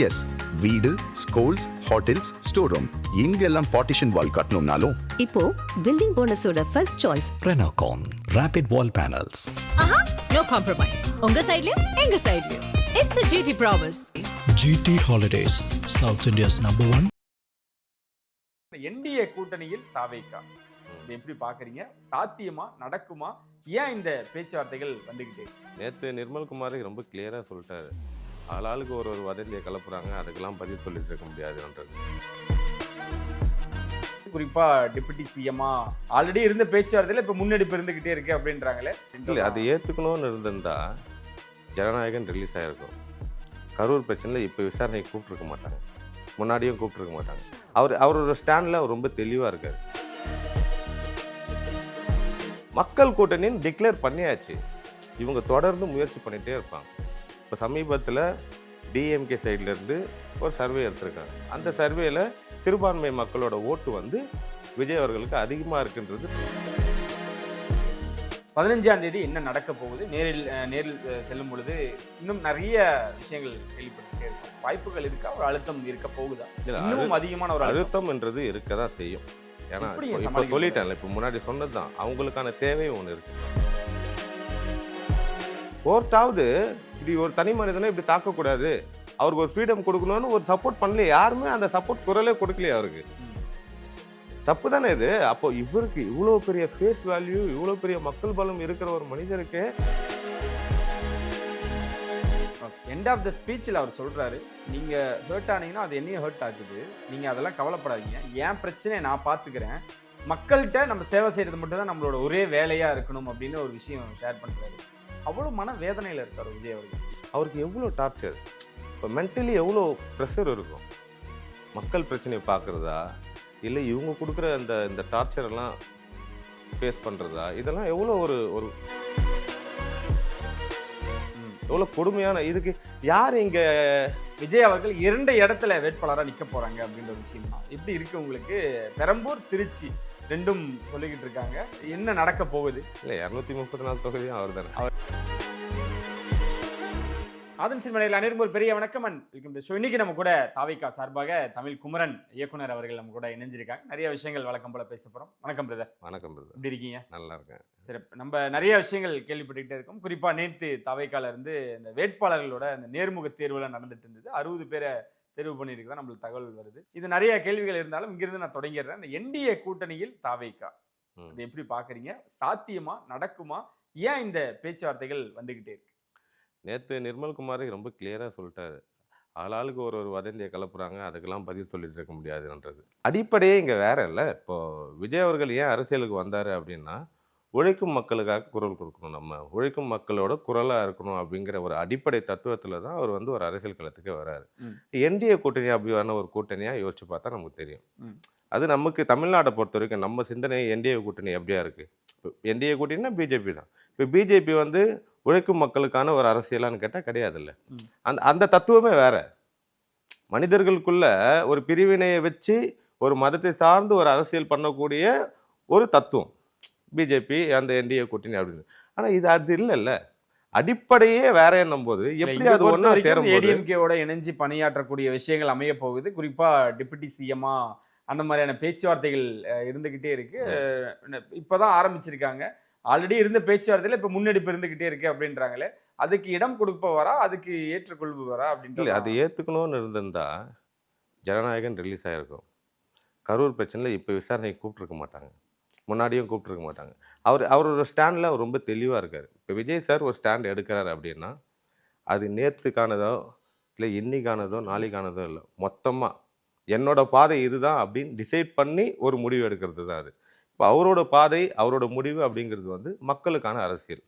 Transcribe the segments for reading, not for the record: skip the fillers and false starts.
S, வீடு, schools, hotels, store room இங்கெல்லாம் partition wall கட்டணும்னாலும் இப்போ பில்டிங் ஓனர்ஸோட first choice Renocon Rapid Wall Panels. ஆஹா, நோ காம்ப்ரமைஸ். உங்க சைடுலயும் எங்க சைடுலயும். It's a GT promise. GT Holidays, South India's #1. NDA கூட்டணியில் தாவேகா இதை எப்படி பாக்குறீங்க? சாத்தியமா, நடக்குமா? ஏன் இந்த பேச்சுவார்த்தைகள் வந்துகிட்டே? நேற்று நிர்மல்குமார் ரொம்ப கிளியராக சொல்லிட்டாரு, ஆளாளுக்கு ஒரு வதந்தியை கலப்புறாங்க, அதுக்கெல்லாம் பதில் சொல்லிட்டு இருக்க முடியாதுன்றது. குறிப்பா டெபுட்டி சிஎம்மா ஆல்ரெடி இருந்த பேச்சுவார்த்தையில இப்ப முன்னெடுப்பு இருந்துகிட்டே இருக்கு அப்படின்றாங்களே. இல்லை, அதை ஏற்றுக்கணும்னு இருந்திருந்தா ஜனநாயகம் ரிலீஸ் ஆகிருக்கும். கரூர் பிரச்சனையில் இப்போ விசாரணைக்கு கூப்பிட்டுருக்க மாட்டாங்க, முன்னாடியும் கூப்பிட்டுருக்க மாட்டாங்க. அவரோட ஸ்டாண்டில் அவர் ரொம்ப தெளிவாக இருக்கார். மக்கள் கூட்டணின்னு டிக்ளேர் பண்ணியாச்சு, இவங்க தொடர்ந்து முயற்சி பண்ணிகிட்டே இருப்பாங்க. இப்போ சமீபத்தில் டிஎம்கே சைட்லேருந்து ஒரு சர்வே எடுத்திருக்காங்க. அந்த சர்வேயில் சிறுபான்மை மக்களோட ஓட்டு வந்து விஜய் அவர்களுக்கு அதிகமாக இருக்குன்றது. 15ஆம் தேதி என்ன நடக்க போகுது? நேரில் செல்லும் பொழுது இன்னும் நிறைய விஷயங்கள் கேள்விப்பட்டுட்டே இருக்கும். வாய்ப்புகள் இருக்கா? ஒரு அழுத்தம் இருக்க போகுதா? இன்னும் அதிகமான ஒரு அழுத்தம்ன்றது இருக்க தான் செய்யும். ஏன்னா இப்போ சொல்லிட்டேன்ல, இப்போ முன்னாடி சொன்னது தான், அவங்களுக்கான தேவை ஒன்று இருக்கு. கோர்ட்டாவது இப்படி ஒரு தனி மனிதனை இப்படி தாக்கக்கூடாது, அவருக்கு ஒரு ஃப்ரீடம் கொடுக்கணும்னு ஒரு சப்போர்ட் பண்ணல. யாருமே அந்த சப்போர்ட் குரலே கொடுக்கலையே அவருக்கு. தப்பு தானே இது? அப்போ இவருக்கு இவ்வளோ பெரிய ஃபேஸ் வேல்யூ, இவ்வளோ பெரிய மக்கள் பலம் இருக்கிற ஒரு மனிதருக்கு எண்ட் ஆஃப் த ஸ்பீச்சில் அவர் சொல்றாரு, நீங்க ஹர்ட் ஆனீங்கன்னா அது என்னையும் ஹர்ட் ஆகுது, நீங்க அதெல்லாம் கவலைப்படாதீங்க, என் பிரச்சனையை நான் பார்த்துக்கிறேன், மக்கள்கிட்ட நம்ம சேவை செய்யறது மட்டும் தான் நம்மளோட ஒரே வேலையா இருக்கணும் அப்படின்னு ஒரு விஷயம் ஷேர் பண்றாரு. அவ்வளோ மன வேதனையில் இருக்கார் விஜய் அவர்கள். அவருக்கு எவ்வளோ டார்ச்சர், இப்போ மென்டலி எவ்வளோ ப்ரெஷர் இருக்கும். மக்கள் பிரச்சனையை பார்க்குறதா, இல்லை இவங்க கொடுக்குற இந்த டார்ச்சரெல்லாம் ஃபேஸ் பண்ணுறதா, இதெல்லாம் எவ்வளோ ஒரு எவ்வளோ கொடுமையான. இதுக்கு யார் இங்கே விஜய் அவர்கள் 2 இடத்துல வேட்பாளராக நிற்க போகிறாங்க அப்படின்ற விஷயம் தான். எப்படி இருக்குது உங்களுக்கு? பெரம்பூர், திருச்சி ரெண்டும் சொல்லிக்கிட்டு இருக்காங்க. என்ன நடக்க போகுது? இல்லை, 234 தொகுதியும் அவர் தானே. ஆதன் சினிமாவில் அனைவரும் ஒரு பெரிய வணக்கம் அண்ட் வெல்கம் டு ஷோ. இன்னைக்கு நம்ம கூட தாவேகா சார்பாக தமிழ் குமரன் இயக்குனர் அவர்கள் நம்ம கூட இணைஞ்சிருக்காங்க. நிறைய விஷயங்கள் வழக்கம் போல பேச போகிறோம். வணக்கம் பிரதர். வணக்கம் பிரதர், எப்படி இருக்கீங்க? நல்லா இருக்கேன். சரி, நம்ம நிறைய விஷயங்கள் கேள்விப்பட்டுக்கிட்டே இருக்கோம். குறிப்பாக நேற்று தாவேகால இருந்து இந்த வேட்பாளர்களோட இந்த நேர்முக தேர்வுலாம் நடந்துட்டு இருந்தது. 60 பேரை தேர்வு பண்ணியிருக்குதான் நம்மளுக்கு தகவல் வருது. இது நிறைய கேள்விகள் இருந்தாலும் இங்கிருந்து நான் தொடங்கிடுறேன். இந்த என்டிஏ கூட்டணியில் தாவேகா இது எப்படி பார்க்குறீங்க? சாத்தியமா, நடக்குமா? ஏன் இந்த பேச்சுவார்த்தைகள் வந்துகிட்டே இருக்கு? நேற்று நிர்மல்குமார் ரொம்ப கிளியராக சொல்லிட்டாரு, ஆளாளுக்கு ஒரு வதந்தியை கலப்புறாங்க, அதுக்கெல்லாம் பதில் சொல்லிட்டு இருக்க முடியாதுன்றது. அடிப்படையே இங்கே வேற இல்லை. இப்போது விஜய் அவர்கள் ஏன் அரசியலுக்கு வந்தார் அப்படின்னா, உழைக்கும் மக்களுக்காக குரல் கொடுக்கணும், நம்ம உழைக்கும் மக்களோட குரலாக இருக்கணும் அப்படிங்கிற ஒரு அடிப்படை தத்துவத்தில் தான் அவர் வந்து ஒரு அரசியல் களத்துக்கு வராரு. என்டிஏ கூட்டணி அப்படியான ஒரு கூட்டணியாக யோசிச்சு பார்த்தா நமக்கு தெரியும். அது நமக்கு தமிழ்நாட்டை பொறுத்த வரைக்கும் நம்ம சிந்தனை என்டிஏ கூட்டணி எப்படியா இருக்குது? இப்போ என்டிஏ கூட்டணினா பிஜேபி தான். இப்போ பிஜேபி வந்து உழைக்கும் மக்களுக்கான ஒரு அரசியலான்னு கேட்டால் கிடையாதுல்ல. அந்த தத்துவமே வேற. மனிதர்களுக்குள்ள ஒரு பிரிவினையை வச்சு ஒரு மதத்தை சார்ந்து ஒரு அரசியல் பண்ணக்கூடிய ஒரு தத்துவம் பிஜேபி, அந்த என்டிஏ கூட்டணி அப்படின்னு. ஆனால் இது அது இல்லைல்ல, அடிப்படையே வேற என்னும் போது எப்படி அது ஒன்றா சேரும்? ஏடிஎம்கேவோட இணைஞ்சு பணியாற்றக்கூடிய விஷயங்கள் அமைய போகுது. குறிப்பா டெபுட்டி சிஎம்மா அந்த மாதிரியான பேச்சுவார்த்தைகள் இருந்துகிட்டே இருக்கு. இப்பதான் ஆரம்பிச்சிருக்காங்க. ஆல்ரெடி இருந்த பேச்சுவார்த்தையில இப்ப முன்னெடுப்பு இருந்துகிட்டே இருக்கு அப்படின்றாங்களே, அதுக்கு இடம் கொடுப்பவரா, அதுக்கு ஏற்றுக்கொள்பவரா அப்படின்ட்டு? இல்லை, அதை ஏற்றுக்கணும்னு இருந்திருந்தா ஜனநாயகம் ரிலீஸ் ஆகிருக்கும். கரூர் பிரச்சனையில் இப்போ விசாரணைக்கு கூப்பிட்டுருக்க மாட்டாங்க, முன்னாடியும் கூப்பிட்டுருக்க மாட்டாங்க. அவரோட ஸ்டாண்டில் அவர் ரொம்ப தெளிவாக இருக்கார். இப்போ விஜய் சார் ஒரு ஸ்டாண்ட் எடுக்கிறாரு அப்படின்னா, அது நேற்றுக்கானதோ இல்லை இன்னைக்கானதோ நாளைக்கானதோ இல்லை, மொத்தமாக என்னோட பாதை இதுதான் அப்படின்னு டிசைட் பண்ணி ஒரு முடிவு எடுக்கிறது தான் அது. இப்போ அவரோட பாதை, அவரோட முடிவு அப்படிங்கிறது வந்து மக்களுக்கான அரசியல்.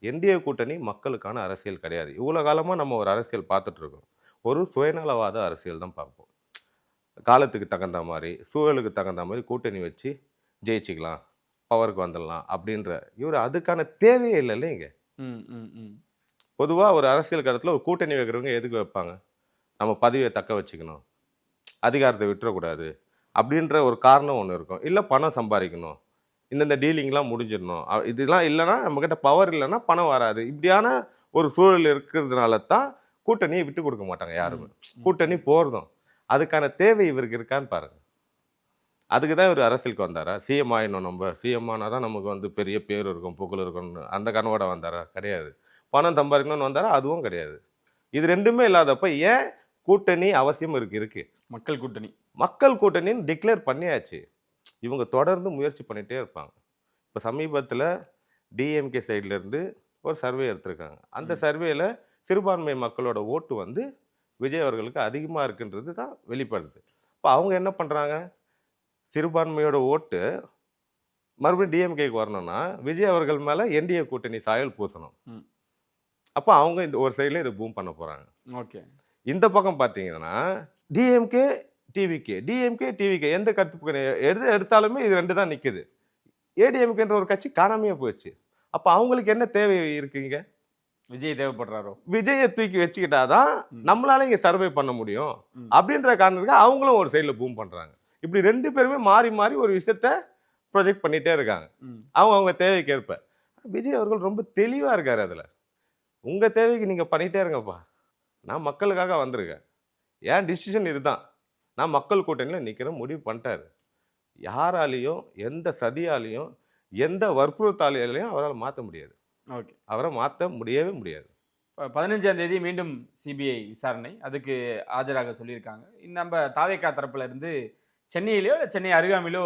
என்டிஏ கூட்டணி மக்களுக்கான அரசியல் கிடையாது. இவ்வளோ காலமாக நம்ம ஒரு அரசியல் பார்த்துட்ருக்கோம், ஒரு சுயநலவாத அரசியல் தான் பார்ப்போம். காலத்துக்கு தகுந்த மாதிரி, சூழலுக்கு தகுந்த மாதிரி கூட்டணி வச்சு ஜெயிச்சிக்கலாம், பவருக்கு வந்துடலாம் அப்படின்ற இவர் அதுக்கான தேவையே இல்லைல்ல. இங்கே பொதுவாக ஒரு அரசியல் காலத்தில் ஒரு கூட்டணி வைக்கிறவங்க எதுக்கு வைப்பாங்க? நம்ம பதவியை தக்க வச்சுக்கணும், அதிகாரத்தை விட்டுறக்கூடாது அப்படின்ற ஒரு காரணம் ஒன்று இருக்கும். இல்லை பணம் சம்பாதிக்கணும், இந்தந்த டீலிங்லாம் முடிஞ்சிடணும், இதெல்லாம் இல்லைன்னா நம்மக்கிட்ட பவர் இல்லைன்னா பணம் வராது. இப்படியான ஒரு சூழல் இருக்கிறதுனால தான் கூட்டணியை விட்டு கொடுக்க மாட்டாங்க யாருமே. கூட்டணி போகிறதும் அதுக்கான தேவை இவருக்கு இருக்கான்னு பாருங்க. அதுக்கு தான் இவர் அரசியலுக்கு வந்தாரா? சிஎம் ஆயிடணும், நம்ம சிஎம் ஆனால் தான் நமக்கு வந்து பெரிய பேர் இருக்கும், புகழ் இருக்கும்னு அந்த கனவோட வந்தாரா? கிடையாது. பணம் சம்பாதிக்கணும்னு வந்தாரா? அதுவும் கிடையாது. இது ரெண்டுமே இல்லாதப்ப ஏன் கூட்டணி அவசியம் இருக்கு? மக்கள் கூட்டணி மக்கள் கூட்டணின்னு டிக்ளேர் பண்ணியாச்சு. இவங்க தொடர்ந்து முயற்சி பண்ணிகிட்டே இருப்பாங்க. இப்போ சமீபத்தில் டிஎம்கே சைட்லேருந்து ஒரு சர்வே எடுத்திருக்காங்க. அந்த சர்வேல சிறுபான்மை மக்களோட ஓட்டு வந்து விஜய் அவர்களுக்கு அதிகமாக இருக்குன்றது தான் வெளிப்படுது. இப்போ அவங்க என்ன பண்ணுறாங்க? சிறுபான்மையோட ஓட்டு மறுபடியும் டிஎம்கேக்கு வரணும்னா விஜய் அவர்கள் மேலே என்டிஏ கூட்டணி சாயல் பூசணும். அப்போ அவங்க இந்த ஒரு சைடில் இதை பூம் பண்ண போகிறாங்க. ஓகே. இந்த பக்கம் பார்த்தீங்கன்னா டிஎம்கே டிவிகே எந்த கருத்து எடுத்தாலுமே இது ரெண்டு தான் நிற்குது. ஏடிஎம்கேன்ற ஒரு கட்சி காணாமையே போயிடுச்சு. அப்போ அவங்களுக்கு என்ன தேவை இருக்குங்க? விஜய் தேவைப்படுறாரோ? விஜயை தூக்கி வச்சுக்கிட்டாதான் நம்மளால இங்கே சர்வே பண்ண முடியும் அப்படின்ற காரணத்துக்கு அவங்களும் ஒரு சைடில் பூம் பண்ணுறாங்க. இப்படி ரெண்டு பேருமே மாறி மாறி ஒரு விஷயத்த ப்ரொஜெக்ட் பண்ணிகிட்டே இருக்காங்க அவங்க தேவைக்கு ஏற்ப. விஜய் அவர்கள் ரொம்ப தெளிவாக இருக்கார். அதில் உங்கள் தேவைக்கு நீங்கள் பண்ணிகிட்டே இருங்கப்பா, நான் மக்களுக்காக வந்திருக்கேன், என் டிசிஷன் இதுதான், நான் மக்கள் கூட்டணியில் நிற்கிற முடிவு பண்ணிட்டாரு. யாராலையும் எந்த சதியாலையும் எந்த வற்புறுத்தாலையும் அவரால் மாற்ற முடியாது. ஓகே. அவரை மாற்ற முடியவே முடியாது. 15ஆம் தேதி மீண்டும் சிபிஐ விசாரணை, அதுக்கு ஆஜராக சொல்லியிருக்காங்க. நம்ம தாவேகா தரப்புல இருந்து சென்னையிலோ இல்லை சென்னை அருகாமையிலோ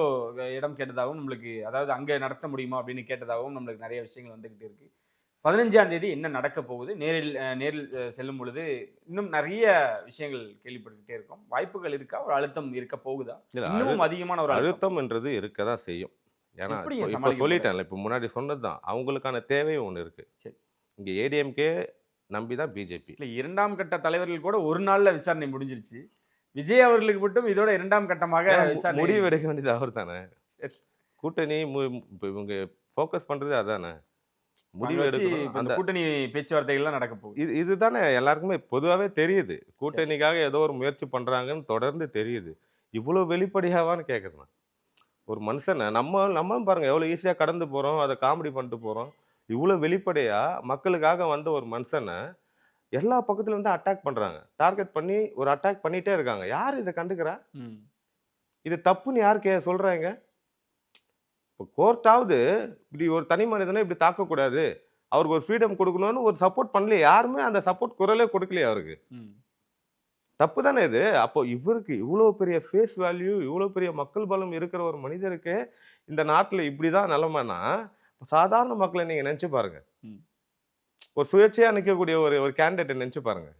இடம் கேட்டதாகவும் நம்மளுக்கு, அதாவது அங்கே நடத்த முடியுமா அப்படின்னு கேட்டதாகவும் நம்மளுக்கு நிறைய விஷயங்கள் வந்துக்கிட்டு இருக்கு. 15ஆம் தேதி என்ன நடக்க போகுது? நேரில் செல்லும் பொழுது இன்னும் நிறைய விஷயங்கள் கேள்விப்பட்டுக்கிட்டே இருக்கோம். வாய்ப்புகள் இருக்கா? ஒரு அழுத்தம் இருக்க போகுதா? இன்னும் அதிகமான ஒரு அழுத்தம்ன்றது இருக்க தான் செய்யும். ஏன்னா இப்போ சொல்லிட்டேன்ல, இப்போ முன்னாடி சொன்னது தான், அவங்களுக்கான தேவை ஒன்று இருக்கு. சரி, இங்கே ஏடிஎம்கே நம்பி தான் பிஜேபி. இல்லை, 2ஆம் கட்ட தலைவர்கள் கூட ஒரு நாள்ல விசாரணை முடிஞ்சிருச்சு. விஜய் அவர்களுக்கு மட்டும் இதோட 2ஆம் கட்டமாக விசாரணை முடிவு எடுக்க வேண்டியது அவர் தானே. கூட்டணி இப்போ இவங்க ஃபோக்கஸ் பண்றது அதானே. முடிவு எடுக்கணும். அந்த கூட்டணி பேச்சுவார்த்தைகள்லாம் நடக்க போகுது. இதுதானே எல்லாருக்குமே பொதுவாகவே தெரியுது. கூட்டணிக்காக ஏதோ ஒரு முயற்சி பண்றாங்கன்னு தொடர்ந்து தெரியுது. இவ்வளோ வெளிப்படையாவான்னு கேட்குறேன். ஒரு மனுஷனை நம்மளும் பாருங்க எவ்வளோ ஈஸியாக கடந்து போகிறோம், அதை காமெடி பண்ணிட்டு போகிறோம். இவ்வளோ வெளிப்படையாக மக்களுக்காக வந்த ஒரு மனுஷனை எல்லா பக்கத்துல இருந்து அட்டாக் பண்ணுறாங்க. டார்கெட் பண்ணி ஒரு அட்டாக் பண்ணிகிட்டே இருக்காங்க. யார் இதை கண்டுக்கிறா? இது தப்புன்னு யாருக்கு சொல்கிறாங்க? இப்போ கோர்ட்டாவது இப்படி ஒரு தனி மனிதனை இப்படி தாக்கக்கூடாது, அவருக்கு ஒரு ஃப்ரீடம் கொடுக்கணும்னு ஒரு சப்போர்ட் பண்ணலையே. யாருமே அந்த சப்போர்ட் குரலே கொடுக்கலையே அவருக்கு. தப்பு தானே இது. அப்போ இவருக்கு இவ்வளோ பெரிய ஃபேஸ் வேல்யூ, இவ்வளோ பெரிய மக்கள் பலம் இருக்கிற ஒரு மனிதருக்கு இந்த நாட்டில் இப்படி தான் நிலைமைன்னா, சாதாரண மக்களை நீங்கள் நினச்சி பாருங்க. ஒரு சுயேட்சையாக நிற்கக்கூடிய ஒரு கேண்டிடேட்டை நினச்சி பாருங்க,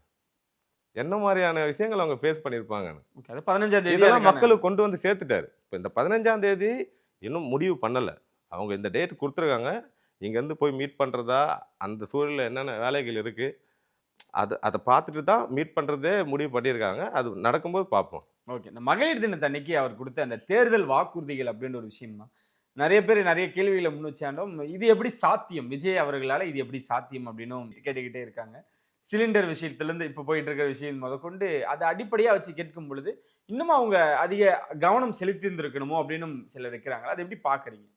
என்ன மாதிரியான விஷயங்கள் அவங்க ஃபேஸ் பண்ணியிருப்பாங்கன்னு. 15ஆம் தேதி இதெல்லாம் மக்களுக்கு கொண்டு வந்து சேர்த்துட்டாரு. இப்போ இந்த 15ஆம் தேதி இன்னும் முடிவு பண்ணலை. அவங்க இந்த டேட் கொடுத்துருக்காங்க. இங்கேருந்து போய் மீட் பண்ணுறதா, அந்த சூழலில் என்னென்ன வேலைகள் இருக்குது அதை பார்த்துட்டு தான் மீட் பண்ணுறதே முடிவு பண்ணியிருக்காங்க. அது நடக்கும்போது பார்ப்போம். ஓகே. இந்த மகளிர் தினத்தை அன்னைக்கு அவர் கொடுத்த அந்த தேர்தல் வாக்குறுதிகள் அப்படின்ற ஒரு விஷயம் தான் நிறைய பேர் நிறைய கேள்விகளை முன் வச்சாண்டும், இது எப்படி சாத்தியம், விஜய் அவர்களால் இது எப்படி சாத்தியம் அப்படின்னும் கேட்டுக்கிட்டே இருக்காங்க. சிலிண்டர் விஷயத்துலேருந்து இப்போ போயிட்டு இருக்கிற விஷயம் முதற்கொண்டு அதை அடிப்படையாக வச்சு கேட்கும் பொழுது இன்னும் அவங்க அதிக கவனம் செலுத்தி இருந்திருக்கணுமோ அப்படின்னு சிலர் வைக்கிறாங்க. அதை எப்படி பார்க்குறீங்க?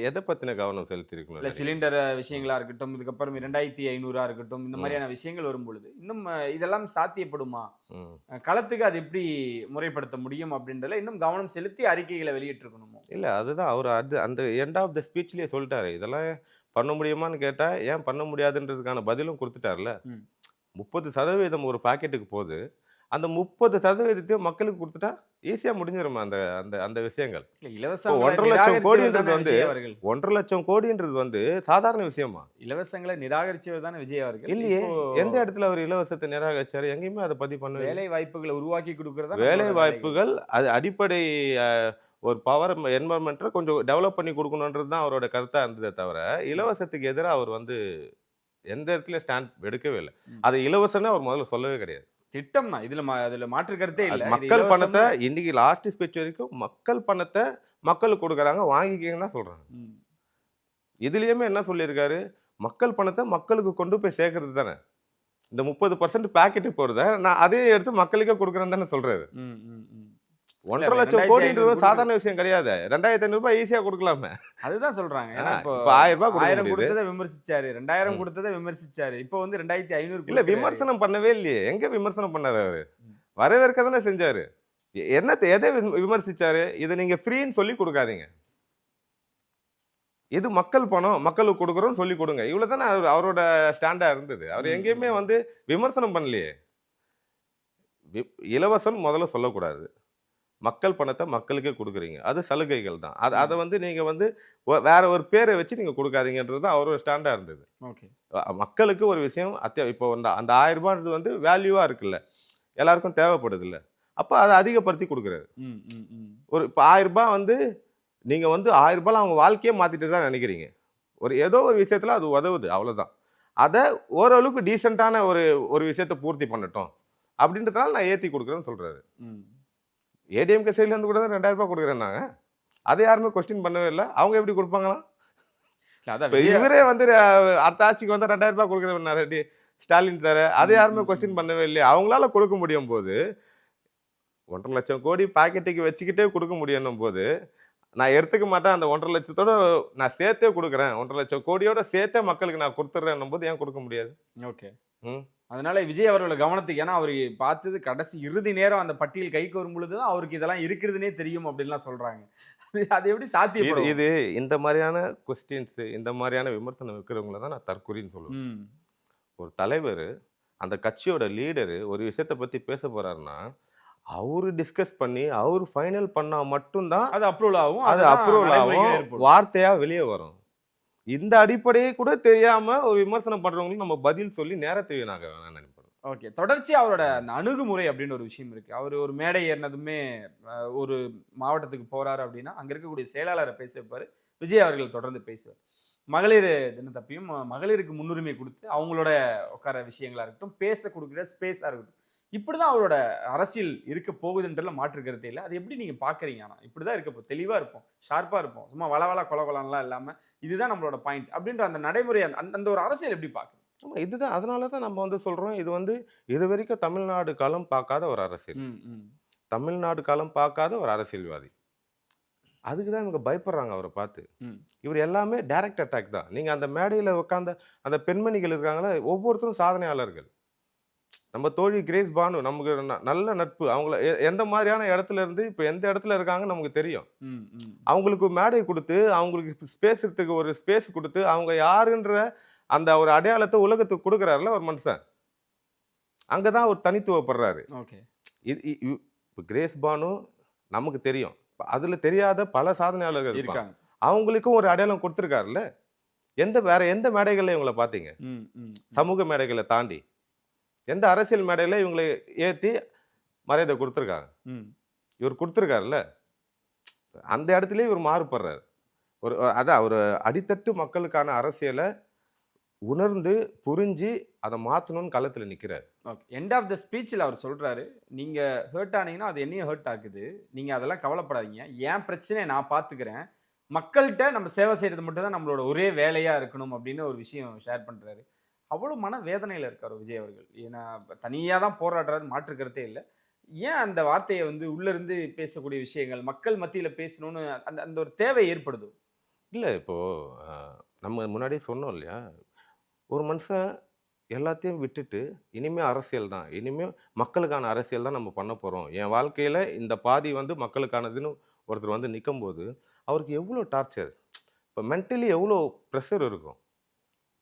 எதை பற்றின கவனம் செலுத்திருக்கணும்? இல்லை, சிலிண்டர் விஷயங்களா இருக்கட்டும், இதுக்கப்புறம் 2500 இருக்கட்டும், இந்த மாதிரியான விஷயங்கள் வரும்பொழுது இன்னும் இதெல்லாம் சாத்தியப்படுமா, களத்துக்கு அது எப்படி முறைப்படுத்த முடியும் அப்படின்றதுல இன்னும் கவனம் செலுத்தி அறிக்கைகளை வெளியிட்டிருக்கணுமோ? இல்லை, அதுதான் அவர் அந்த எண்ட் ஆஃப் த ஸ்பீச்லேயே சொல்லிட்டாரு. இதெல்லாம் பண்ண முடியுமான்னு கேட்டால் ஏன் பண்ண முடியாதுன்றதுக்கான பதிலும் கொடுத்துட்டார்ல. 30% ஒரு பாக்கெட்டுக்கு போகுது. அந்த 30% மக்களுக்கு கொடுத்துட்டா ஈஸியாக முடிஞ்சிருமா அந்த அந்த அந்த விஷயங்கள். 1.5 லட்சம் கோடின்றது வந்து 1.5 லட்சம் கோடின்றது வந்து சாதாரண விஷயமா? இலவசங்களை நிராகரிச்சவர் தானே விஜய் அவர்கள். இல்லையே, எந்த இடத்துல அவர் இலவசத்தை நிராகரிச்சாரு? எங்கேயுமே அதை பதிவு பண்ண. வேலை வாய்ப்புகளை உருவாக்கி கொடுக்கறதா. வேலை வாய்ப்புகள் அது அடிப்படை ஒரு பவர் என்வரன்மெண்ட்டை கொஞ்சம் டெவலப் பண்ணி கொடுக்கணுன்றது தான் அவரோட கருத்தாக இருந்ததே தவிர இலவசத்துக்கு எதிராக அவர் வந்து எந்த இடத்துல ஸ்டாண்ட் எடுக்கவே இல்லை. அதை இலவசம்னு அவர் முதல்ல சொல்லவே கிடையாது. திட்டம் தான் இதுல மாற்று கருத்தே இல்லை. மக்கள் பணத்தை இன்னைக்கு லாஸ்ட் ஸ்பீச் வரைக்கும் மக்கள் பணத்தை மக்களுக்கு கொடுக்குறாங்க, வாங்கிக்கன்னு தான் சொல்றாங்க. இதுலயுமே என்ன சொல்லியிருக்காரு? மக்கள் பணத்தை மக்களுக்கு கொண்டு போய் சேர்க்கறது தானே. இந்த 30% பேக்கெட்டு போறத நான் அதே எடுத்து மக்களுக்கே கொடுக்குறேன்னு தானே சொல்றாரு. 1.5 லட்சம் 2500 கோடின்றது சாதாரண விஷயம் கிடையாது. 2,500 ரூபாய் ஈஸியா கொடுக்கலாமே. அதுதான் சொல்றாங்க. ஏன்னா இப்போ இப்போ 1000 ரூபாய் கொடுக்க 1000 முடியுது. கொடுத்ததை விமர்சிச்சாரு, 2000 கொடுத்ததை விமர்சிச்சாரு, இப்போ வந்து 2500 இல்ல விமர்சனம் பண்ணவே இல்லையே. எங்க விமர்சனம் பண்ணாரு அவரு? வரவேற்க தானே செஞ்சாரு. எதை விமர்சிச்சாரு? இதை நீங்க ஃப்ரீன்னு சொல்லி கொடுக்காதீங்க. இது மக்கள் பணம், மக்களுக்கு கொடுக்குறோம்னு சொல்லி கொடுங்க. இவ்வளவுதானே அவரோட ஸ்டாண்டா இருந்தது. அவர் எங்கேயுமே வந்து விமர்சனம் பண்ணலையே. இலவசம் முதல்ல சொல்லக்கூடாது. மக்கள் பணத்தை மக்களுக்கே கொடுக்குறீங்க, அது சலுகைகள் தான். அதை வந்து நீங்க வந்து வேற ஒரு பேரை வச்சு நீங்க கொடுக்காதீங்கன்றது தான் அவரோட ஸ்டாண்டா இருந்தது. ஓகே. மக்களுக்கு ஒரு விஷயம் இப்போ அந்த 1000 ரூபான்றது வந்து வேல்யூவா இருக்குல்ல, எல்லாருக்கும் தேவைப்படுது இல்லை, அப்போ அதை அதிகப்படுத்தி கொடுக்குறாரு. ஒரு இப்போ 1000 ரூபாய் வந்து நீங்க வந்து 1000 ரூபாய் அவங்க வாழ்க்கையே மாத்திட்டு தான் நினைக்கிறீங்க. ஏதோ ஒரு விஷயத்துல அது உதவுது, அவ்வளவுதான். அதை ஓரளவுக்கு டீசெண்டான ஒரு விஷயத்தை பூர்த்தி பண்ணட்டும் அப்படின்றதுனால நான் ஏற்றி கொடுக்குறேன்னு சொல்றாரு. ஏடிஎம்கே சைட்லேருந்து கூட தான் 2000 ரூபாய் கொடுக்குறேன்னாங்க. அதை யாருமே கொஸ்டின் பண்ணவே இல்லை. அவங்க எப்படி கொடுப்பாங்களாம்? இவரே வந்து அடுத்த ஆட்சிக்கு வந்து 2000 ரூபாய் கொடுக்குறேன்னாரு ஸ்டாலின் சார். அதை யாருமே கொஸ்டின் பண்ணவே இல்லையா? அவங்களால கொடுக்க முடியும் போது 1.5 லட்சம் கோடி பாக்கெட்டுக்கு வச்சுக்கிட்டே கொடுக்க முடியும் போது நான் எடுத்துக்க மாட்டேன், அந்த 1.5 லட்சத்தோட நான் சேர்த்தே கொடுக்குறேன், 1.5 லட்சம் கோடியோட சேர்த்தே மக்களுக்கு நான் கொடுத்துட்றேன் போது ஏன் கொடுக்க முடியாது? ஓகே. அதனால விஜய் அவரோட கவனத்துக்கு, ஏன்னா அவர் பார்த்தது கடைசி இறுதி நேரம் அந்த பட்டியல் கைக்கு வரும் பொழுது தான் அவருக்கு இதெல்லாம் இருக்கிறதுனே தெரியும் அப்படின்லாம் சொல்றாங்க. அது எப்படி சாத்தியம்? இது இந்த மாதிரியான கொஸ்டின்ஸ், இந்த மாதிரியான விமர்சனம் வைக்கிறவங்கள தான் நான் தற்கொலைன்னு சொல்லுவேன். ஒரு தலைவர், அந்த கட்சியோட லீடரு ஒரு விஷயத்தை பத்தி பேச போறாருன்னா அவரு டிஸ்கஸ் பண்ணி அவரு ஃபைனல் பண்ணா மட்டும்தான் அது அப்ரூவல் ஆகும், அது அப்ரூவல் ஆகும், வார்த்தையா வெளியே வரும். இந்த அடிப்படையே கூட தெரியாம ஒரு விமர்சனம் பண்றவங்களுக்கு நம்ம பதில் சொல்லி நேரத்தை வீணாக வேணாம்னு நினைப்பேன். ஓகே. தொடர்ச்சி அவரோட அந்த அணுகுமுறை அப்படின்னு ஒரு விஷயம் இருக்கு. அவர் ஒரு மேடை ஏறினதுமே ஒரு மாவட்டத்துக்கு போறாரு அப்படின்னா அங்க இருக்கக்கூடிய செயலாளரை பேச வைப்பாரு. விஜய் அவர்கள் தொடர்ந்து பேசுவார். மகளிர் தினத்தப்பையும் மகளிருக்கு முன்னுரிமை கொடுத்து அவங்களோட உட்கார விஷயங்களா இருக்கட்டும், பேச கொடுக்குற ஸ்பேஸா இருக்கட்டும், இப்படிதான் அவரோட அரசியல் இருக்க போகுதுன்றதுல மாற்று கருத்தே இல்லை. அது எப்படி நீங்க பாக்குறீங்க? ஆனா இப்படிதான் இருக்க, தெளிவா இருப்போம், ஷார்ப்பா இருப்போம், சும்மா வளவள கொலகொலன்லாம் இல்லாம இதுதான் நம்மளோட பாயிண்ட் அப்படின்ற அந்த நடைமுறை, அந்த ஒரு அரசியல் எப்படி பாக்குறீங்க? ஆமா, இதுதான். அதனால தான் நம்ம வந்து சொல்றோம், இது வந்து இது வரைக்கும் தமிழ்நாடு களம் பார்க்காத ஒரு அரசியல், தமிழ்நாடு களம் பார்க்காத ஒரு அரசியல்வாதி. அதுக்கு தான் இவங்க பயப்படுறாங்க அவரை பார்த்து. இவர் எல்லாமே டைரக்ட் அட்டாக் தான். நீங்க அந்த மேடையில உட்கார்ந்த அந்த பெண்மணிகள் இருக்காங்களா, ஒவ்வொருத்தரும் சாதனையாளர்கள். நம்ம தோழி கிரேஸ் பானு நமக்கு நல்ல நட்பு. அவங்கள எந்த மாதிரியான இடத்துல இருந்து இப்போ எந்த இடத்துல இருக்காங்கன்னு நமக்கு தெரியும். அவங்களுக்கு மேடை கொடுத்து, அவங்களுக்கு பேசுறதுக்கு ஒரு ஸ்பேஸ் கொடுத்து, அவங்க யாருன்ற அந்த ஒரு அடையாளத்தை உலகத்துக்கு கொடுக்குறாருல ஒரு மனுஷன். அங்கதான் அவர் தனித்துவப்படுறாரு. இப்போ கிரேஸ் பானு நமக்கு தெரியும், அதுல தெரியாத பல சாதனையாளர்கள் இருக்காங்க. அவங்களுக்கும் ஒரு அடையாளம் கொடுத்துருக்காருல்ல. வேற எந்த மேடைகள்ல இவங்களை பார்த்தீங்க? சமூக மேடைகளை தாண்டி எந்த அரசியல் மேடையில இவங்களை ஏற்றி மரியாதை கொடுத்துருக்காங்க? இவர் கொடுத்துருக்காருல்ல, அந்த இடத்துல இவர் மாறுபடுறாரு. அதான் ஒரு அடித்தட்டு மக்களுக்கான அரசியலை உணர்ந்து புரிஞ்சு அதை மாற்றணும்னு களத்தில் நிற்கிறார். ஓகே. எண்ட் ஆஃப் த ஸ்பீச்சில் அவர் சொல்றாரு, நீங்க ஹர்ட் ஆனீங்கன்னா அது என்னையும் ஹர்ட் ஆகுது, நீங்க அதெல்லாம் கவலைப்படாதீங்க, என் பிரச்சனையை நான் பார்த்துக்கிறேன், மக்கள்கிட்ட நம்ம சேவை செய்யறது மட்டும் தான் நம்மளோட ஒரே வேலையா இருக்கணும் அப்படின்னு ஒரு விஷயம் ஷேர் பண்றாரு. அவ்வளோ மன வேதனையில் இருக்கார் விஜய் அவர்கள். ஏன்னா தனியாக தான் போராடுறாரு, மாற்று கருத்தே இல்லை. ஏன் அந்த வார்த்தையை வந்து உள்ளிருந்து பேசக்கூடிய விஷயங்கள் மக்கள் மத்தியில் பேசணும்னு அந்த அந்த ஒரு தேவை ஏற்படுது? இல்லை, இப்போது நம்ம முன்னாடியே சொன்னோம் இல்லையா, ஒரு மனுஷன் எல்லாத்தையும் விட்டுட்டு இனிமேல் அரசியல் தான், இனிமேல் மக்களுக்கான அரசியல் தான் நம்ம பண்ண போகிறோம், என் வாழ்க்கையில் இந்த பாதி வந்து மக்களுக்கானதுன்னு ஒருத்தர் வந்து நிற்கும் போது அவருக்கு எவ்வளோ டார்ச்சர், இப்போ மென்டலி எவ்வளோ ப்ரெஷர் இருக்கும்.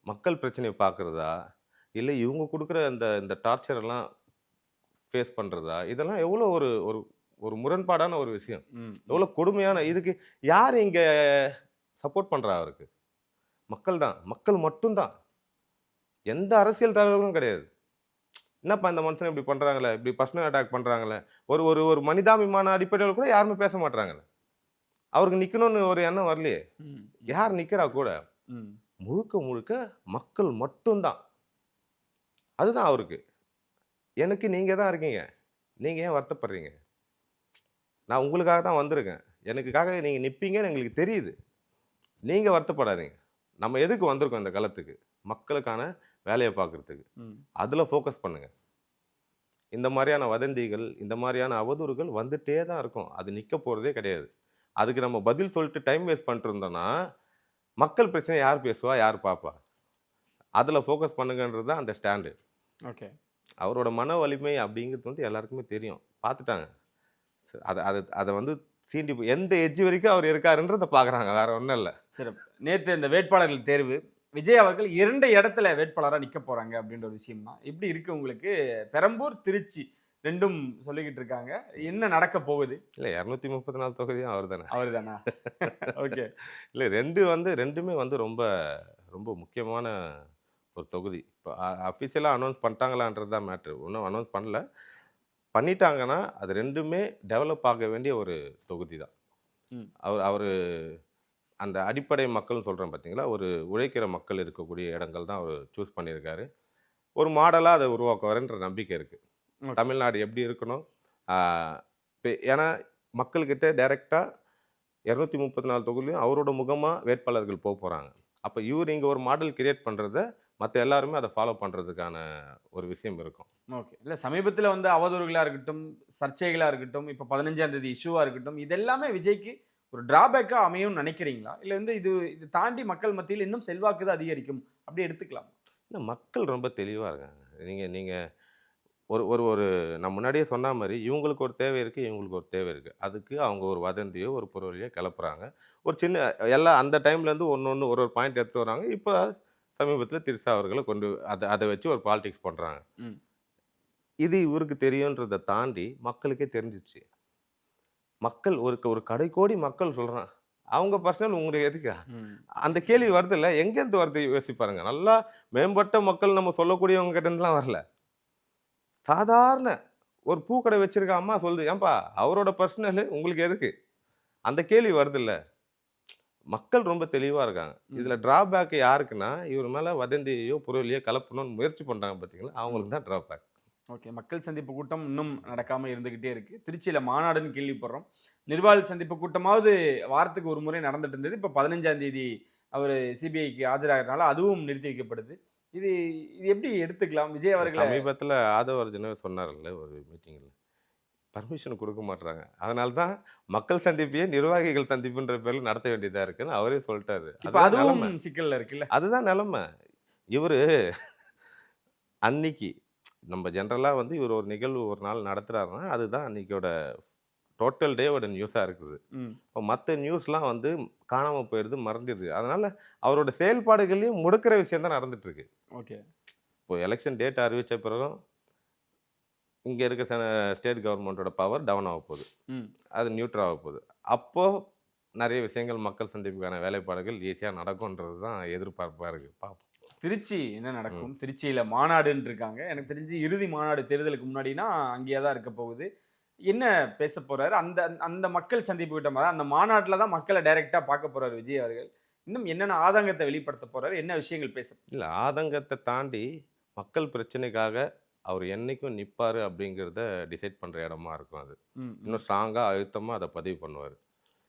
மக்கள் பிரச்சனையை பார்க்குறதா, இல்லை இவங்க கொடுக்குற இந்த டார்ச்சர் எல்லாம் ஃபேஸ் பண்ணுறதா, இதெல்லாம் எவ்வளோ ஒரு ஒரு முரண்பாடான ஒரு விஷயம், எவ்வளோ கொடுமையான. இதுக்கு யார் இங்கே சப்போர்ட் பண்ணுறா? அவருக்கு மக்கள் தான், மக்கள் மட்டும்தான், எந்த அரசியல் தலைவர்களும் கிடையாது. என்னப்பா இந்த மனுஷன் இப்படி பண்ணுறாங்களே, இப்படி பர்சனல் அட்டாக் பண்ணுறாங்களே, ஒரு ஒரு ஒரு மனிதாபிமான அடிப்படையில் கூட யாருமே பேச மாட்டாங்களே. அவருக்கு நிற்கணும்னு ஒரு எண்ணம் வரலையே. யார் நிற்கிறா கூட? முழுக்க முழுக்க மக்கள் மட்டும்தான். அதுதான் அவருக்கு. எனக்கு நீங்கள் தான் இருக்கீங்க, நீங்கள் ஏன் வருத்தப்படுறீங்க? நான் உங்களுக்காக தான் வந்திருக்கேன், எனக்குக்காக நீங்கள் நிற்பீங்கன்னு எங்களுக்கு தெரியுது, நீங்கள் வருத்தப்படாதீங்க. நம்ம எதுக்கு வந்திருக்கோம் இந்த களத்துக்கு? மக்களுக்கான வேலையை பார்க்குறதுக்கு. அதில் ஃபோக்கஸ் பண்ணுங்கள். இந்த மாதிரியான வதந்திகள், இந்த மாதிரியான அவதூறுகள் வந்துட்டே தான் இருக்கும். அது நிற்க போகிறதே கிடையாது. அதுக்கு நம்ம பதில் சொல்லிட்டு டைம் வேஸ்ட் பண்ணிட்டு இருந்தோம்னா, மக்கள் பிரச்சனை யார் பேசுவா, யார் பார்ப்பா? அதில் ஃபோக்கஸ் பண்ணுங்கன்றது தான் அந்த ஸ்டாண்டு. ஓகே. அவரோட மன வலிமை அப்படிங்கிறது வந்து எல்லாருக்குமே தெரியும். பார்த்துட்டாங்க. அதை அதை அதை வந்து சீண்டி எந்த எட்ஜ் வரைக்கும் அவர் இருக்காருன்றத பார்க்குறாங்க, வேற ஒன்றும் இல்லை. சிறப்பு. நேற்று இந்த வேட்பாளர்கள் தேர்வு, விஜய் அவர்கள் 2 இடத்துல வேட்பாளராக நிற்க போறாங்க அப்படின்ற ஒரு விஷயம் தான். எப்படி இருக்கு உங்களுக்கு? பெரம்பூர், திருச்சி 2ம் சொல்லிக்கிட்டு இருக்காங்க. என்ன நடக்க போகுது? இல்லை, 234 தொகுதியும் அவர் தானே. அவர் தானா? ஓகே. இல்லை, ரெண்டுமே வந்து ரொம்ப ரொம்ப முக்கியமான ஒரு தொகுதி. இப்போ அஃபிஷியலாக அனௌன்ஸ் பண்ணிட்டாங்களான்றது தான் மேட்ரு. இன்னும் அனௌன்ஸ் பண்ணல. பண்ணிட்டாங்கன்னா அது ரெண்டுமே டெவலப் ஆக வேண்டிய ஒரு தொகுதி தான். அவர் அந்த அடிப்படை மக்கள்னு சொல்கிறேன் பார்த்தீங்களா, ஒரு உழைக்கிற மக்கள் இருக்கக்கூடிய இடங்கள் தான் அவர் சூஸ் பண்ணியிருக்காரு. ஒரு மாடலாக அதை உருவாக்குவாருன்ற நம்பிக்கை இருக்குது. தமிழ்நாடு எப்படி இருக்கணும், இப்போ ஏன்னா மக்கள்கிட்ட டைரெக்டாக 234 தொகுதியிலையும் அவரோட முகமாக வேட்பாளர்கள் போகிறாங்க. அப்போ இவர் இங்கே ஒரு மாடல் கிரியேட் பண்ணுறத மற்ற எல்லாருமே அதை ஃபாலோ பண்ணுறதுக்கான ஒரு விஷயம் இருக்கும். ஓகே. இல்லை, சமீபத்தில் வந்து அவதூறுகளாக இருக்கட்டும், சர்ச்சைகளாக இருக்கட்டும், இப்போ 15ஆம் தேதி இஷ்யூவாக இருக்கட்டும், இதெல்லாமே விஜய்க்கு ஒரு டிராபேக்காக அமையும்னு நினைக்கிறீங்களா? இல்லை வந்து இது தாண்டி மக்கள் மத்தியில் இன்னும் செல்வாக்கு தான் அதிகரிக்கும் அப்படி எடுத்துக்கலாம்? இல்லை, மக்கள் ரொம்ப தெளிவாக இருக்காங்க. நீங்கள் ஒரு ஒரு ஒரு நான் முன்னாடியே சொன்ன மாதிரி இவங்களுக்கு ஒரு தேவை இருக்குது, இவங்களுக்கு ஒரு தேவை இருக்குது. அதுக்கு அவங்க ஒரு வதந்தியோ ஒரு பொருளையோ கிளப்புறாங்க. ஒரு சின்ன எல்லாம் அந்த டைம்லேருந்து ஒன்று ஒரு பாயிண்ட் எடுத்துகிட்டு வராங்க. இப்போ சமீபத்தில் திரிஷா அவர்களை கொண்டு அதை வச்சு ஒரு பாலிடிக்ஸ் பண்ணுறாங்க. இது இவருக்கு தெரியுன்றதை தாண்டி மக்களுக்கே தெரிஞ்சிச்சு. மக்கள் ஒரு கடைக்கோடி மக்கள் சொல்கிறான், அவங்க பர்சனல் உங்களுக்கு எதுக்கா அந்த கேள்வி வருது இல்லை, எங்கேருந்து வருது யோசிப்பாருங்க. நல்லா மேம்பட்ட மக்கள் நம்ம சொல்லக்கூடியவங்க கிட்டேருந்துலாம் வரல. சாதாரண ஒரு பூக்கடை வச்சிருக்க அம்மா சொல்லுது, ஏன்பா அவரோட பர்சனல் உங்களுக்கு எதுக்கு, அந்த கேள்வி வருது இல்லை. மக்கள் ரொம்ப தெளிவாக இருக்காங்க. இதில் ட்ராபேக் யாருக்குன்னா, இவர் மேலே வதந்தியோ பொருளையோ கலப்பணும்னு முயற்சி பண்ணுறாங்க பார்த்தீங்களா, அவங்களுக்கு தான் ட்ராபேக். ஓகே. மக்கள் சந்திப்பு கூட்டம் இன்னும் நடக்காமல் இருந்துக்கிட்டே இருக்குது. திருச்சியில் மாநாடுன்னு கேள்விப்படுறோம். நிர்வாக சந்திப்பு கூட்டமாவது வாரத்துக்கு ஒரு முறை நடந்துட்டு இருந்தது. இப்போ 15ஆம் தேதி அவர் சிபிஐக்கு ஆஜராகிறதுனால அதுவும் நிறுத்தி வைக்கப்படுது. இது எப்படி எடுத்துக்கலாம்? விஜய் அவர்கள் சமீபத்தில் ஆதவ அர்ஜுன சொன்னார்ல ஒரு மீட்டிங்கில், பர்மிஷன் கொடுக்க மாட்டாங்க. அதனால தான் மக்கள் சந்திப்பையே நிர்வாகிகள் சந்திப்புன்ற பேரில் நடத்த வேண்டியதாக இருக்குன்னு அவரே சொல்லிட்டாரு. இப்போ அதுவும் சிக்கலில் இருக்குல்ல. அதுதான் நிலைமை. இவர் அன்னைக்கு நம்ம ஜென்ரலாக வந்து இவர் ஒரு நிகழ்வு ஒரு நாள் நடத்துகிறாருன்னா அதுதான் அன்னைக்கோட டோட்டல் டேவோட நியூஸாக இருக்குது. இப்போ மற்ற நியூஸ்லாம் வந்து காணாமல் போயிடுது, மறந்துடுது. அதனால் அவரோட செயல்பாடுகளையும் முடக்கிற விஷயம் தான் நடந்துட்டுருக்கு. ஓகே. இப்போ எலெக்ஷன் டேட் அறிவித்த பிறகும் இங்கே இருக்க ஸ்டேட் கவர்மெண்ட்டோட பவர் டவுன் ஆக போகுது, அது நியூட்ரல் ஆக போகுது. அப்போது நிறைய விஷயங்கள் மக்கள் சந்திப்புக்கான வேலைப்பாடுகள் ஈஸியாக நடக்கும்ன்றது தான் எதிர்பார்ப்பாக இருக்குது. பார்ப்போம் திருச்சி என்ன நடக்கும். திருச்சியில் மாநாடுன்னு இருக்காங்க. எனக்கு தெரிஞ்சு இறுதி மாநாடு தேர்தலுக்கு முன்னாடினா அங்கேயே தான் இருக்க போகுது. என்ன பேச போறாரு? அந்த அந்த மக்கள் சந்திப்பு கிட்ட மாதிரி அந்த மாநாட்டில் தான் மக்களை டைரெக்டாக பார்க்க போறாரு விஜய் அவர்கள். இன்னும் என்னென்ன ஆதங்கத்தை வெளிப்படுத்த போறாரு, என்ன விஷயங்கள் பேச? இல்லை, ஆதங்கத்தை தாண்டி மக்கள் பிரச்சனைக்காக அவர் என்னைக்கும் நிற்பார் அப்படிங்கிறத டிசைட் பண்ணுற இடமா இருக்கும். அது இன்னும் ஸ்ட்ராங்காக அழுத்தமாக அதை பதிவு பண்ணுவார்.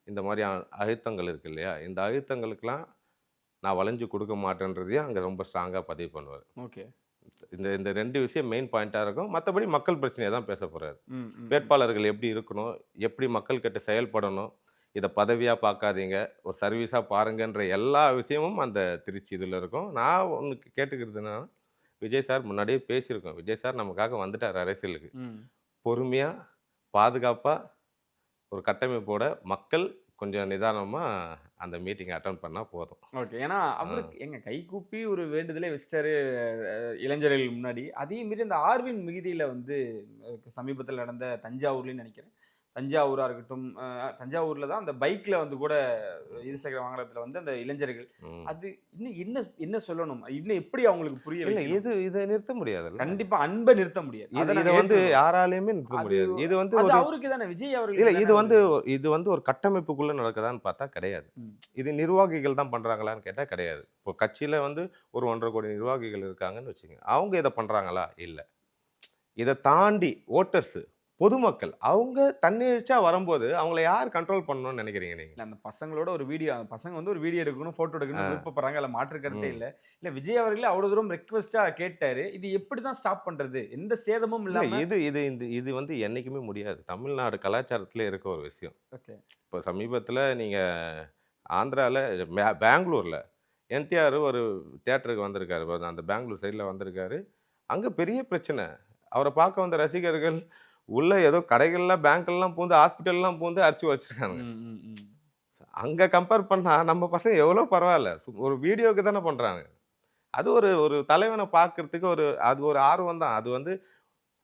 இந்த மாதிரி அழுத்தங்கள் இருக்கு இல்லையா, இந்த அழுத்தங்களுக்கெல்லாம் நான் வளைஞ்சு கொடுக்க மாட்டேன்றதையும் அங்கே ரொம்ப ஸ்ட்ராங்காக பதிவு பண்ணுவார். ஓகே. இந்த 2 விஷயம் மெயின் பாயிண்ட்டாக இருக்கும். மற்றபடி மக்கள் பிரச்சனையை தான் பேச போகிறாரு. வேட்பாளர்கள் எப்படி இருக்கணும், எப்படி மக்கள்கிட்ட செயல்படணும், இதை பதவியாக பார்க்காதீங்க, ஒரு சர்வீஸாக பாருங்கன்ற எல்லா விஷயமும் அந்த திருச்சி இதில் இருக்கும். நான் ஒன்று கேட்டுக்கிறது என்னன்னா, விஜய் சார் முன்னாடியே பேசியிருக்கோம். விஜய் சார் நமக்காக வந்துட்டார் அரசியலுக்கு. பொறுமையாக பாதுகாப்பாக ஒரு கட்டமைப்போட மக்கள் கொஞ்சம் நிதானமாக அந்த மீட்டிங் அட்டன் பண்ணால் போதும். ஓகே. ஏன்னா அவருக்கு எங்க கை கூப்பி ஒரு வேண்டுதலே வச்சிட்டாரு இளைஞர்கள் முன்னாடி. அதே மீறி அந்த ஆர்வின் மிகுதியில் வந்து சமீபத்தில் நடந்த தஞ்சாவூர்லேன்னு நினைக்கிறேன், தஞ்சாவூராக இருக்கட்டும், தஞ்சாவூரில் தான் அந்த பைக்கில் வந்து கூட இருசக்கர வாகனத்தில் வந்து அந்த இளைஞர்கள் அது இன்னும் என்ன என்ன சொல்லணும், இன்னும் எப்படி அவங்களுக்கு புரியல. இதை நிறுத்த முடியாது. கண்டிப்பாக அன்பை நிறுத்த முடியாது. இதை வந்து யாராலையுமே நிறுத்த முடியாது. இது வந்து அவருக்கு தானே விஜய் அவர்கள். இல்லை, இது வந்து ஒரு கட்டமைப்புக்குள்ளே நடக்குதான்னு பார்த்தா கிடையாது. இது நிர்வாகிகள் தான் பண்ணுறாங்களான்னு கேட்டால் கிடையாது. இப்போ கட்சியில் வந்து ஒரு 1.5 கோடி நிர்வாகிகள் இருக்காங்கன்னு வச்சுங்க, அவங்க இதை பண்ணுறாங்களா? இல்லை. இதை தாண்டி ஓட்டர்ஸு பொதுமக்கள் அவங்க தன்னிச்சையா வரும்போது அவங்கள யார் கண்ட்ரோல் பண்ணணும்னு நினைக்கிறீங்க நீங்க? இல்ல அந்த பசங்களோட ஒரு வீடியோ, அந்த பசங்க வந்து ஒரு வீடியோ எடுக்கணும், போட்டோ எடுக்கணும்னு விருப்பப்படுறாங்க. அதில் மாற்று கருத்தே இல்ல. இல்ல விஜய் அவர்களே அவ்வளவு தூரம் ரெக்வெஸ்டா கேட்டாரு. இது எப்படி தான் ஸ்டாப் பண்றது? எந்த சேதமும் இல்ல, இல்லாம. இது வந்து என்னைக்குமே முடியாது. தமிழ்நாடு கலாச்சாரத்திலே இருக்க ஒரு விஷயம். ஓகே. இப்போ சமீபத்துல நீங்க ஆந்திரால பெங்களூர்ல என்டிஆர் ஒரு தியேட்டருக்கு வந்திருக்காரு. அந்த பெங்களூர் சைடில் வந்திருக்காரு. அங்க பெரிய பிரச்சனை. அவரை பார்க்க வந்த ரசிகர்கள் உள்ள ஏதோ கடைகள்லாம், பேங்க்லாம் பூந்து, ஹாஸ்பிட்டல்லாம் பூந்து அடிச்சு வச்சிருக்காங்க. அங்க கம்பேர் பண்ணா நம்ம பசங்க எவ்வளோ பரவாயில்ல. ஒரு வீடியோக்கு தானே பண்றாங்க. அது ஒரு ஒரு தலைவனை பார்க்கறதுக்கு அது ஒரு ஆர்வம் தான். அது வந்து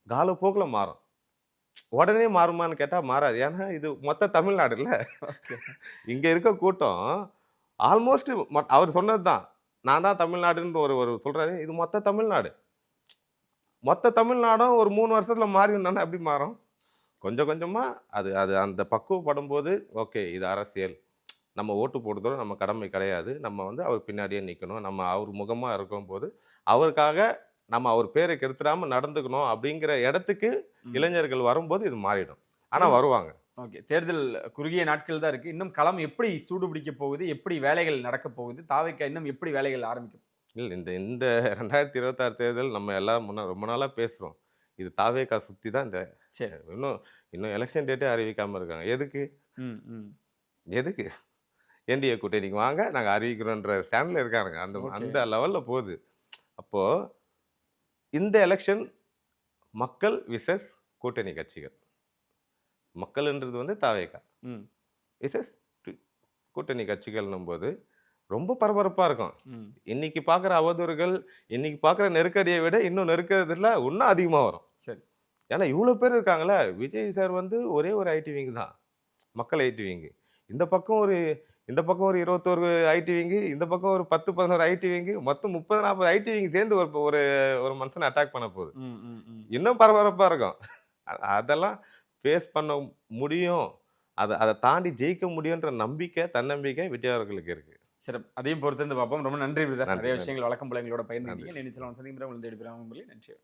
காலப்போக்கில் மாறும். உடனே மாறுமான்னு கேட்டா மாறாது. ஏன்னா இது மொத்த தமிழ்நாடு இல்ல. இங்க இருக்க கூட்டம் ஆல்மோஸ்ட் அவர் சொன்னது தான். நான் தான் தமிழ்நாடுன்னு ஒரு சொல்றாரு. இது மொத்த தமிழ்நாடு. மொத்த தமிழ்நாடும் ஒரு 3 வருஷத்துல மாறினானே எப்படி மாறும்? கொஞ்சம் கொஞ்சமா அது அது அந்த பக்குவப்படும் போது ஓகே இது அரசியல். நம்ம ஓட்டு போடுறதோட நம்ம கடமை கிடையாது. நம்ம வந்து அவர் பின்னாடியே நிற்கணும். நம்ம அவர் முகமா இருக்கும்போது அவருக்காக நம்ம அவர் பேரை கெடுத்துடாம நடந்துக்கணும் அப்படிங்கிற இடத்துக்கு இளைஞர்கள் வரும்போது இது மாறிடும். ஆனா வருவாங்க. ஓகே. தேர்தல் குறுகிய நாட்கள் தான் இருக்கு. இன்னும் களம் எப்படி சூடு பிடிக்க போகுது? எப்படி வேலைகள் நடக்க போகுது? தாவேக்கா இன்னும் எப்படி வேலைகள் ஆரம்பிக்கும்? இல்ல இந்த 2026 தேர்தல் நம்ம எல்லாம் ரொம்ப நாளா பேசுறோம். இது தாவேக்கா சுத்தி தான் சரி. இன்னும் எலெக்ஷன் டேட்டே அறிவிக்காம இருக்காங்க. எதுக்கு? என்டிஏ கூட்டணிக்கு வாங்க நாங்க அறிவிக்கிறோன்ற ஸ்டாண்ட்ல இருக்காங்க. அந்த லெவல்ல போகுது. அப்போ இந்த எலெக்ஷன் மக்கள் விசஸ் கூட்டணி கட்சிகள். மக்கள்ன்றது வந்து தாவேக்கா விசஸ் கூட்டணி கட்சிகள்னும் போது ரொம்ப பரபரப்பா இருக்கும். இன்னைக்கு பார்க்குற அவதூறுகள், இன்னைக்கு பார்க்குற நெருக்கடியை விட இன்னும் நெருக்கடியில் இன்னும் அதிகமா வரும். சரி. ஏன்னா இவ்வளோ பேர் இருக்காங்களே. விஜய் சார் வந்து ஒரே ஒரு ஐடி விங் தான், மக்கள் ஐடி விங்கு. இந்த பக்கம் ஒரு 21 ஐடி விங்கு, இந்த பக்கம் ஒரு 10-11 ஐடி விங்கு, மொத்தம் 30-40 ஐடி விங் சேர்ந்து ஒரு ஒரு மனுஷனை அட்டாக் பண்ண போகுது. இன்னும் பரபரப்பா இருக்கும். அதெல்லாம் ஃபேஸ் பண்ண முடியும், அதை தாண்டி ஜெயிக்க முடியுன்ற நம்பிக்கை, தன்னம்பிக்கை விஜய் அவர்களுக்கு இருக்கு. சிறப்பு. அதையும் பொறுத்திருந்து பார்ப்போம். ரொம்ப நன்றி பிரதர். நன்றி, நிறைய நன்றி. விஷயங்கள் வழக்கம் போல எங்களோட பயந்துக்கிட்டீங்க. நினைச்சலாம் சந்திக்கிறேன். உங்களுக்கு தேடி பெறாமல் நன்றி.